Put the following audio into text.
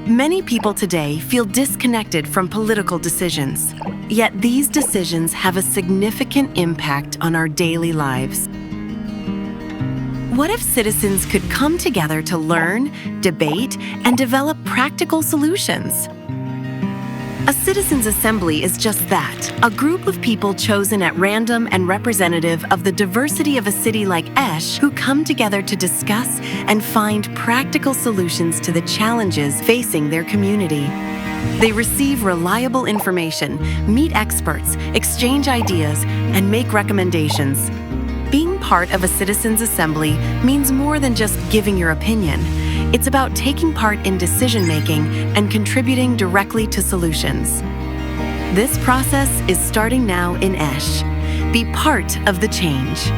Many people today feel disconnected from political decisions. Yet these decisions have a significant impact on our daily lives. What if citizens could come together to learn, debate, and develop practical solutions? A citizens' assembly is just that, a group of people chosen at random and representative of the diversity of a city like Esch who come together to discuss and find practical solutions to the challenges facing their community. They receive reliable information, meet experts, exchange ideas, and make recommendations. Being part of a citizens' assembly means more than just giving your opinion. It's about taking part in decision-making and contributing directly to solutions. This process is starting now in Esch. Be part of the change.